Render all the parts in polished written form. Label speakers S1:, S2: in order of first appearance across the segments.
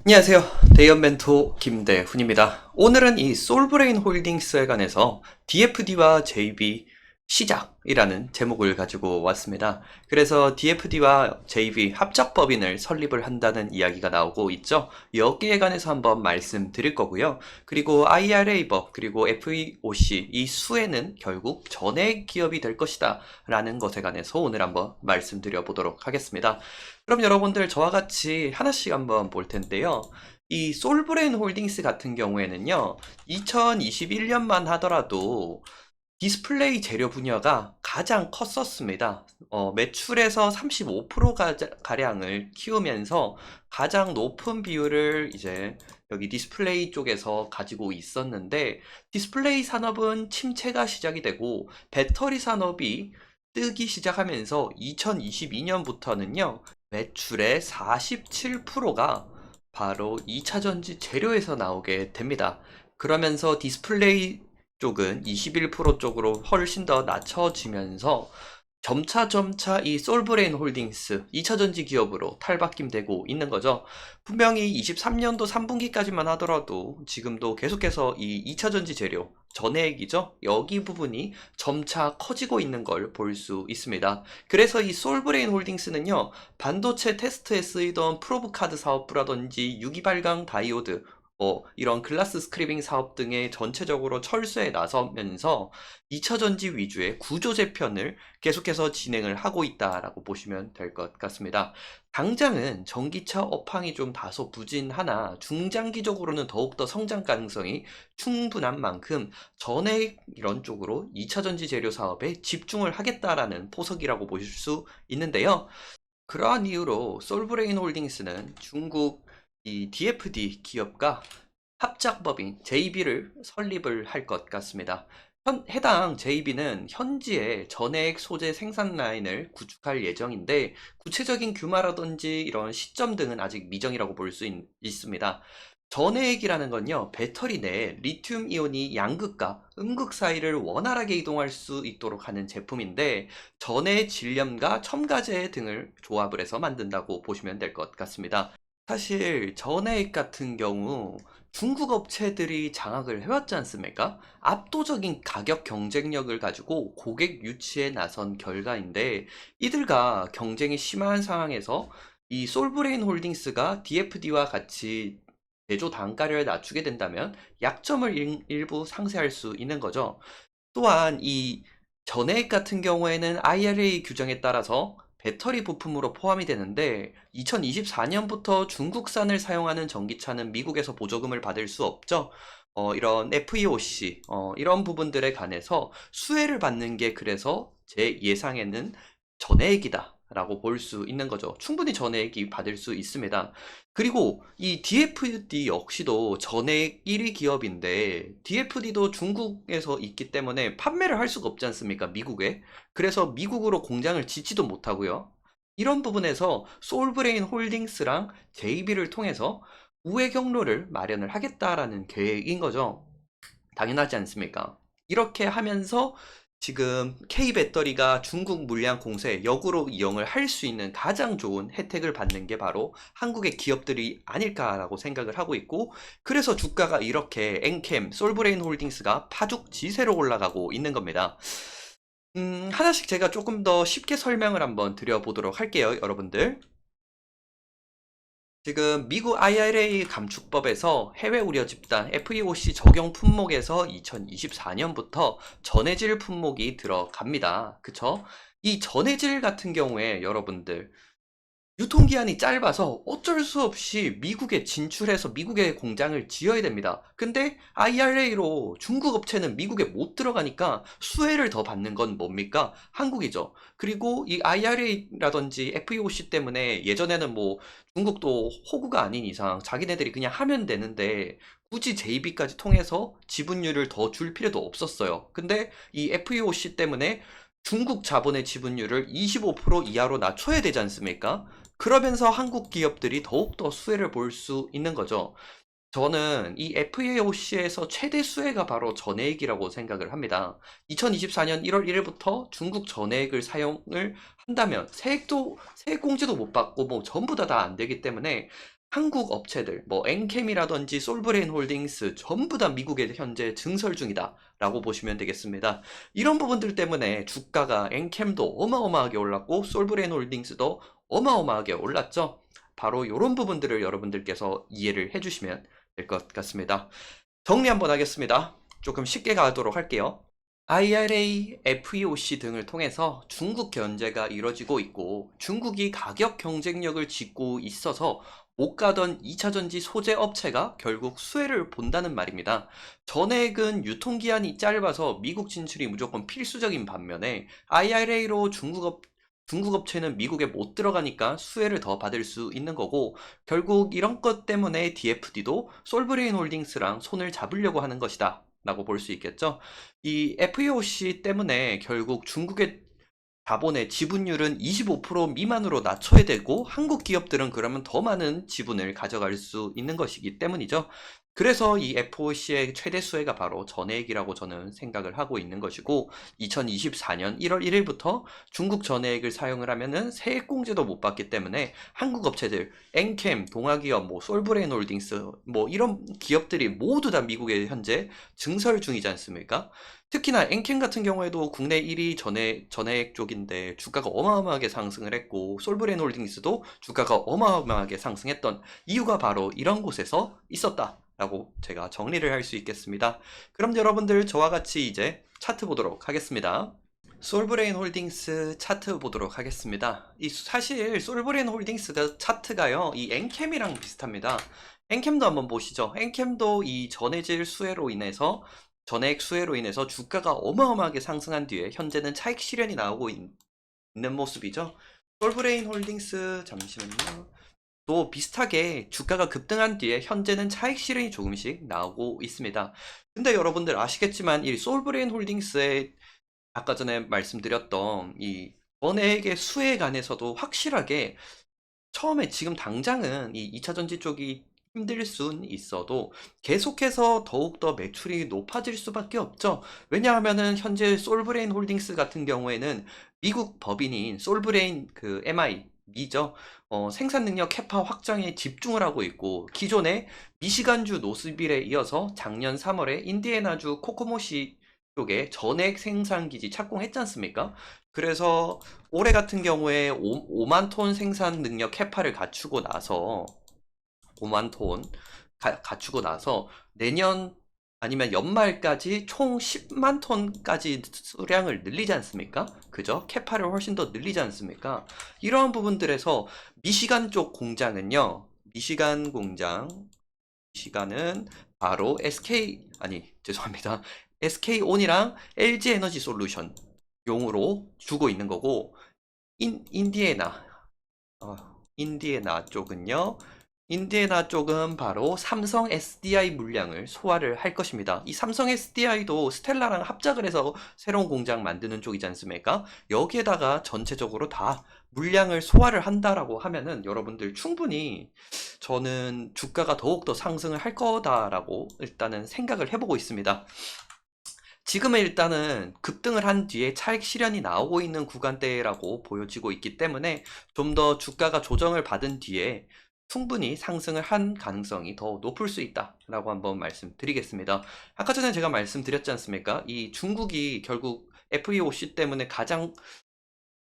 S1: 안녕하세요. 대연 멘토 김대훈입니다. 오늘은 이 솔브레인 홀딩스에 관해서 DFD와 JB 시작이라는 제목을 가지고 왔습니다. 그래서 DFD와 JB 합작법인을 설립을 한다는 이야기가 나오고 있죠. 여기에 관해서 한번 말씀드릴 거고요. 그리고 IRA법 그리고 FEOC 이 수에는 결국 전액 기업이 될 것이다 라는 것에 관해서 오늘 한번 말씀드려 보도록 하겠습니다. 그럼 여러분들 저와 같이 하나씩 한번 볼 텐데요. 이 솔브레인 홀딩스 같은 경우에는요, 2021년만 하더라도 디스플레이 재료 분야가 가장 컸었습니다. 매출에서 35%가량을 키우면서 가장 높은 비율을 이제 여기 디스플레이 쪽에서 가지고 있었는데, 디스플레이 산업은 침체가 시작이 되고, 배터리 산업이 뜨기 시작하면서 2022년부터는요, 매출의 47%가 바로 2차전지 재료에서 나오게 됩니다. 그러면서 디스플레이 쪽은 21% 쪽으로 훨씬 더 낮춰지면서 점차 이 솔브레인 홀딩스 2차전지 기업으로 탈바꿈되고 있는 거죠. 분명히 23년도 3분기까지만 하더라도 지금도 계속해서 이 2차전지 재료 전해액이죠. 여기 부분이 점차 커지고 있는 걸 볼 수 있습니다. 그래서 이 솔브레인 홀딩스는요, 반도체 테스트에 쓰이던 프로브 카드 사업부라든지 유기발광 다이오드, 이런 글라스 스크래빙 사업 등의 전체적으로 철수에 나서면서 2차전지 위주의 구조 재편을 계속해서 진행을 하고 있다라고 보시면 될 것 같습니다. 당장은 전기차 업황이 좀 다소 부진하나 중장기적으로는 더욱더 성장 가능성이 충분한 만큼 전액 이런 쪽으로 2차전지 재료 사업에 집중을 하겠다라는 포석이라고 보실 수 있는데요. 그러한 이유로 솔브레인 홀딩스는 중국 이 DFD 기업과 합작법인 JB를 설립을 할 것 같습니다. 해당 JB는 현지에 전해액 소재 생산 라인을 구축할 예정인데 구체적인 규모라든지 이런 시점 등은 아직 미정이라고 볼 수 있습니다. 전해액이라는 건요, 배터리 내에 리튬 이온이 양극과 음극 사이를 원활하게 이동할 수 있도록 하는 제품인데 전해 질염과 첨가제 등을 조합을 해서 만든다고 보시면 될 것 같습니다. 사실 전해액 같은 경우 중국 업체들이 장악을 해왔지 않습니까? 압도적인 가격 경쟁력을 가지고 고객 유치에 나선 결과인데 이들과 경쟁이 심한 상황에서 이 솔브레인 홀딩스가 DFD와 같이 제조 단가를 낮추게 된다면 약점을 일부 상쇄할 수 있는 거죠. 또한 이 전해액 같은 경우에는 IRA 규정에 따라서 배터리 부품으로 포함이 되는데 2024년부터 중국산을 사용하는 전기차는 미국에서 보조금을 받을 수 없죠. 이런 FEOC 이런 부분들에 관해서 수혜를 받는 게 그래서 제 예상에는 전해액이다 라고 볼 수 있는 거죠. 충분히 전해액이 받을 수 있습니다. 그리고 이 DFD 역시도 전액 1위 기업인데 DFD도 중국에서 있기 때문에 판매를 할 수가 없지 않습니까? 미국에. 그래서 미국으로 공장을 짓지도 못하고요. 이런 부분에서 소울브레인 홀딩스랑 JB를 통해서 우회 경로를 마련을 하겠다라는 계획인 거죠. 당연하지 않습니까? 이렇게 하면서 지금 K배터리가 중국 물량 공세에 역으로 이용을 할 수 있는 가장 좋은 혜택을 받는 게 바로 한국의 기업들이 아닐까라고 생각을 하고 있고, 그래서 주가가 이렇게 엔캠, 솔브레인 홀딩스가 파죽지세로 올라가고 있는 겁니다. 하나씩 제가 조금 더 쉽게 설명을 한번 드려보도록 할게요, 여러분들. 지금 미국 IRA 감축법에서 해외 우려 집단 FEOC 적용 품목에서 2024년부터 전해질 품목이 들어갑니다. 그쵸? 이 전해질 같은 경우에 여러분들 유통기한이 짧아서 어쩔 수 없이 미국에 진출해서 미국에 공장을 지어야 됩니다. 근데 IRA로 중국 업체는 미국에 못 들어가니까 수혜를 더 받는 건 뭡니까? 한국이죠. 그리고 이 IRA라든지 FEOC 때문에 예전에는 뭐 중국도 호구가 아닌 이상 자기네들이 그냥 하면 되는데 굳이 JB까지 통해서 지분율을 더 줄 필요도 없었어요. 근데 이 FEOC 때문에 중국 자본의 지분율을 25% 이하로 낮춰야 되지 않습니까? 그러면서 한국 기업들이 더욱더 수혜를 볼 수 있는 거죠. 저는 이 FAOC에서 최대 수혜가 바로 전해액이라고 생각을 합니다. 2024년 1월 1일부터 중국 전해액을 사용을 한다면 세액 공제도 못 받고 뭐 전부 다 안 되기 때문에 한국 업체들, 뭐 엔캠이라든지 솔브레인 홀딩스 전부 다 미국에 현재 증설 중이다 라고 보시면 되겠습니다. 이런 부분들 때문에 주가가 엔캠도 어마어마하게 올랐고 솔브레인 홀딩스도 어마어마하게 올랐죠. 바로 이런 부분들을 여러분들께서 이해를 해주시면 될 것 같습니다. 정리 한번 하겠습니다. 조금 쉽게 가도록 할게요. IRA, FEOC 등을 통해서 중국 견제가 이뤄지고 있고 중국이 가격 경쟁력을 짓고 있어서 못 가던 2차전지 소재 업체가 결국 수혜를 본다는 말입니다. 전액은 유통기한이 짧아서 미국 진출이 무조건 필수적인 반면에 IRA로 중국 업체는 미국에 못 들어가니까 수혜를 더 받을 수 있는 거고 결국 이런 것 때문에 DFD도 솔브레인 홀딩스랑 손을 잡으려고 하는 것이다 라고 볼 수 있겠죠. 이 FEOC 때문에 결국 중국의 자본의 지분율은 25% 미만으로 낮춰야 되고 한국 기업들은 그러면 더 많은 지분을 가져갈 수 있는 것이기 때문이죠. 그래서 이 FOC의 최대 수혜가 바로 전해액이라고 저는 생각을 하고 있는 것이고 2024년 1월 1일부터 중국 전해액을 사용을 하면은 세액공제도 못 받기 때문에 한국 업체들 엔캠, 동아기업, 뭐 솔브레인 홀딩스 뭐 이런 기업들이 모두 다 미국에 현재 증설 중이지 않습니까? 특히나 엔캠 같은 경우에도 국내 1위 전해액 쪽인데 주가가 어마어마하게 상승을 했고 솔브레인 홀딩스도 주가가 어마어마하게 상승했던 이유가 바로 이런 곳에서 있었다 라고 제가 정리를 할 수 있겠습니다. 그럼 여러분들 저와 같이 이제 차트 보도록 하겠습니다. 솔브레인 홀딩스 차트 보도록 하겠습니다. 사실 솔브레인 홀딩스 차트가요 이 엔캠이랑 비슷합니다. 엔캠도 한번 보시죠. 엔캠도 이 전해질 수혜로 인해서 전액 수혜로 인해서 주가가 어마어마하게 상승한 뒤에 현재는 차익 실현이 나오고 있는 모습이죠. 솔브레인 홀딩스 잠시만요. 또 비슷하게 주가가 급등한 뒤에 현재는 차익 실현이 조금씩 나오고 있습니다. 근데 여러분들 아시겠지만 이 솔브레인 홀딩스의 아까 전에 말씀드렸던 이 전액의 수혜에 관해서도 확실하게 처음에 지금 당장은 이 2차전지 쪽이 힘들 순 있어도 계속해서 더욱더 매출이 높아질 수밖에 없죠. 왜냐하면은 현재 솔브레인 홀딩스 같은 경우에는 미국 법인인 솔브레인 그 MI 미죠. 생산 능력 캐파 확장에 집중을 하고 있고 기존에 미시간주 노스빌에 이어서 작년 3월에 인디애나주 코코모시 쪽에 전액 생산 기지 착공했지 않습니까? 그래서 올해 같은 경우에 5만 톤 생산 능력 캐파를 갖추고 나서 5만 톤 갖추고 나서 내년 아니면 연말까지 총 10만 톤까지 수량을 늘리지 않습니까? 그죠? 캐파를 훨씬 더 늘리지 않습니까? 이러한 부분들에서 미시간 쪽 공장은요. 미시간은 바로 죄송합니다. SK온이랑 LG에너지 솔루션 용으로 주고 있는 거고 인디애나 쪽은요. 인디애나 쪽은 바로 삼성 SDI 물량을 소화를 할 것입니다. 이 삼성 SDI도 스텔라랑 합작을 해서 새로운 공장 만드는 쪽이지 않습니까? 여기에다가 전체적으로 다 물량을 소화를 한다라고 하면은 여러분들 충분히 저는 주가가 더욱더 상승을 할 거다라고 일단은 생각을 해보고 있습니다. 지금은 일단은 급등을 한 뒤에 차익 실현이 나오고 있는 구간대라고 보여지고 있기 때문에 좀 더 주가가 조정을 받은 뒤에 충분히 상승을 한 가능성이 더 높을 수 있다라고 한번 말씀드리겠습니다. 아까 전에 제가 말씀드렸지 않습니까? 이 중국이 결국 FEOC 때문에 가장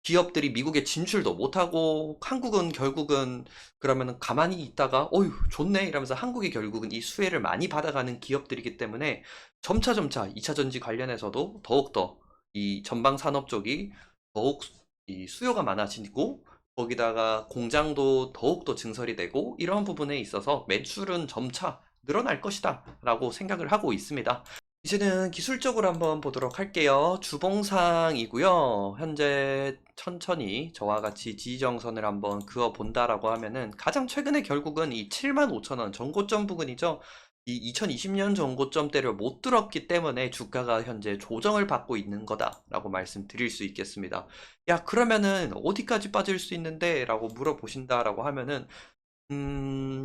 S1: 기업들이 미국에 진출도 못하고 한국은 결국은 그러면 가만히 있다가 어휴 좋네 이러면서 한국이 결국은 이 수혜를 많이 받아가는 기업들이기 때문에 점차 2차전지 관련해서도 더욱더 이 전방 산업 쪽이 더욱 이 수요가 많아지고 거기다가 공장도 더욱더 증설이 되고 이런 부분에 있어서 매출은 점차 늘어날 것이다 라고 생각을 하고 있습니다. 이제는 기술적으로 한번 보도록 할게요. 주봉상이고요. 현재 천천히 저와 같이 지지정선을 한번 그어 본다라고 하면은 가장 최근에 결국은 이 75,000원 전고점 부근이죠. 이 2020년 전고점대를 못 뚫었기 때문에 주가가 현재 조정을 받고 있는 거다라고 말씀드릴 수 있겠습니다. 야, 그러면은 어디까지 빠질 수 있는데? 라고 물어보신다라고 하면은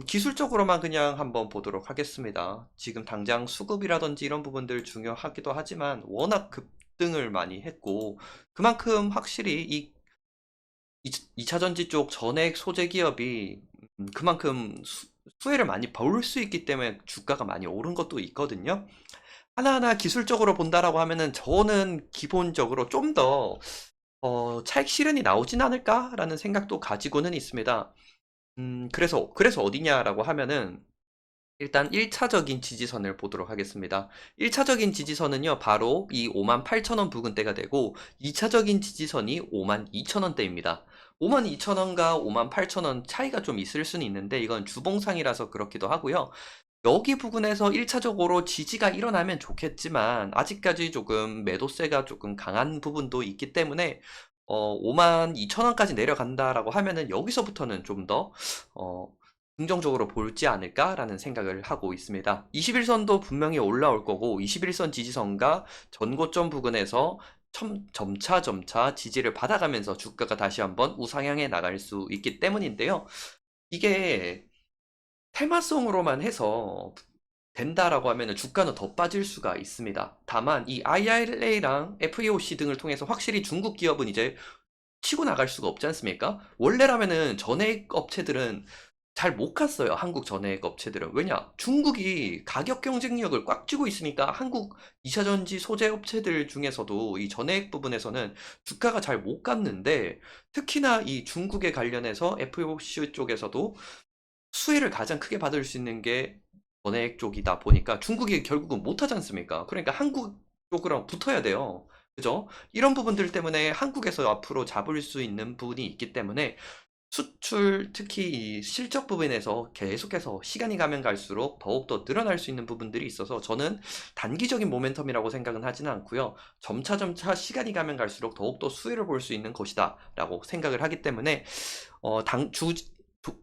S1: 기술적으로만 그냥 한번 보도록 하겠습니다. 지금 당장 수급이라든지 이런 부분들 중요하기도 하지만 워낙 급등을 많이 했고 그만큼 확실히 이 2차전지 쪽 전액 소재 기업이 그만큼 수혜를 많이 볼 수 있기 때문에 주가가 많이 오른 것도 있거든요. 하나하나 기술적으로 본다라고 하면은 저는 기본적으로 좀 더 차익 실현이 나오진 않을까라는 생각도 가지고는 있습니다. 그래서 어디냐라고 하면은 일단 1차적인 지지선을 보도록 하겠습니다. 1차적인 지지선은요, 바로 이 58,000원 부근대가 되고, 2차적인 지지선이 52,000원대입니다. 52,000원과 58,000원 차이가 좀 있을 수는 있는데, 이건 주봉상이라서 그렇기도 하고요. 여기 부분에서 1차적으로 지지가 일어나면 좋겠지만, 아직까지 조금 매도세가 조금 강한 부분도 있기 때문에, 52,000원까지 내려간다라고 하면은 여기서부터는 좀 더, 긍정적으로 볼지 않을까라는 생각을 하고 있습니다. 21선도 분명히 올라올 거고 21선 지지선과 전고점 부근에서 점차 지지를 받아가면서 주가가 다시 한번 우상향해 나갈 수 있기 때문인데요. 이게 테마성으로만 해서 된다라고 하면 주가는 더 빠질 수가 있습니다. 다만 이 IRA랑 FEOC 등을 통해서 확실히 중국 기업은 이제 치고 나갈 수가 없지 않습니까? 원래라면은 전액 업체들은 잘 못 갔어요. 한국 전액 업체들은. 왜냐? 중국이 가격 경쟁력을 꽉 쥐고 있으니까 한국 2차전지 소재 업체들 중에서도 이 전액 부분에서는 주가가 잘 못 갔는데 특히나 이 중국에 관련해서 FOC 쪽에서도 수혜를 가장 크게 받을 수 있는 게 전액 쪽이다 보니까 중국이 결국은 못하지 않습니까? 그러니까 한국 쪽이랑 붙어야 돼요. 그죠? 이런 부분들 때문에 한국에서 앞으로 잡을 수 있는 부분이 있기 때문에 수출, 특히 이 실적 부분에서 계속해서 시간이 가면 갈수록 더욱더 늘어날 수 있는 부분들이 있어서 저는 단기적인 모멘텀이라고 생각은 하지는 않고요. 점차 시간이 가면 갈수록 더욱더 수혜를 볼 수 있는 것이다 라고 생각을 하기 때문에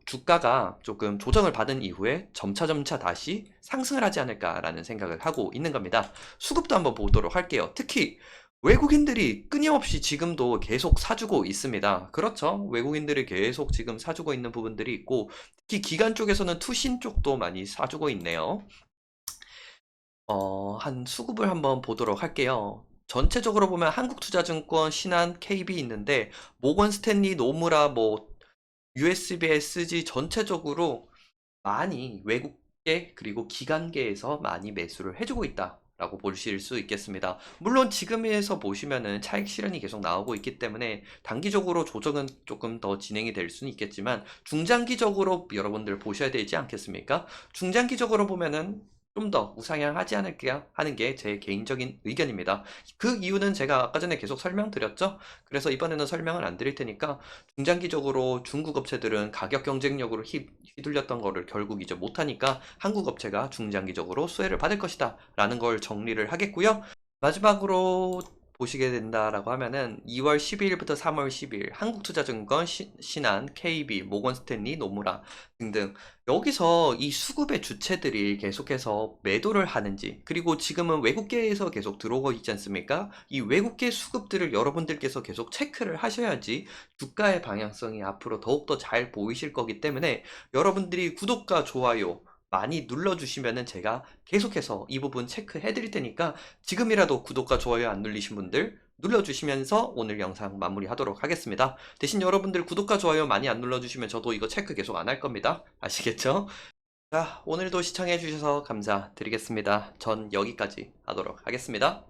S1: 주가가 조금 조정을 받은 이후에 점차 다시 상승을 하지 않을까라는 생각을 하고 있는 겁니다. 수급도 한번 보도록 할게요. 특히 외국인들이 끊임없이 지금도 계속 사주고 있습니다. 그렇죠. 외국인들이 계속 지금 사주고 있는 부분들이 있고, 특히 기관 쪽에서는 투신 쪽도 많이 사주고 있네요. 한 수급을 한번 보도록 할게요. 전체적으로 보면 한국투자증권, 신한, KB 있는데, 모건 스탠리, 노무라, USBSG 전체적으로 많이 외국계 그리고 기관계에서 많이 매수를 해주고 있다라고 보실 수 있겠습니다. 물론 지금에서 보시면은 차익 실현이 계속 나오고 있기 때문에 단기적으로 조정은 조금 더 진행이 될 수는 있겠지만 중장기적으로 여러분들 보셔야 되지 않겠습니까? 중장기적으로 보면은 좀 더 우상향하지 않을까 하는 게 제 개인적인 의견입니다. 그 이유는 제가 아까 전에 계속 설명드렸죠? 그래서 이번에는 설명을 안 드릴 테니까 중장기적으로 중국 업체들은 가격 경쟁력으로 휘둘렸던 거를 결국 이제 못하니까 한국 업체가 중장기적으로 수혜를 받을 것이다 라는 걸 정리를 하겠고요. 마지막으로 보시게 된다라고 하면은 2월 12일부터 3월 10일 한국투자증권, 신한, KB, 모건스탠리, 노무라 등등 여기서 이 수급의 주체들이 계속해서 매도를 하는지 그리고 지금은 외국계에서 계속 들어오고 있지 않습니까? 이 외국계 수급들을 여러분들께서 계속 체크를 하셔야지 주가의 방향성이 앞으로 더욱더 잘 보이실 거기 때문에 여러분들이 구독과 좋아요 많이 눌러주시면은 제가 계속해서 이 부분 체크해 드릴 테니까 지금이라도 구독과 좋아요 안 눌리신 분들 눌러주시면서 오늘 영상 마무리하도록 하겠습니다. 대신 여러분들 구독과 좋아요 많이 안 눌러주시면 저도 이거 체크 계속 안 할 겁니다. 아시겠죠? 자, 오늘도 시청해 주셔서 감사드리겠습니다. 전 여기까지 하도록 하겠습니다.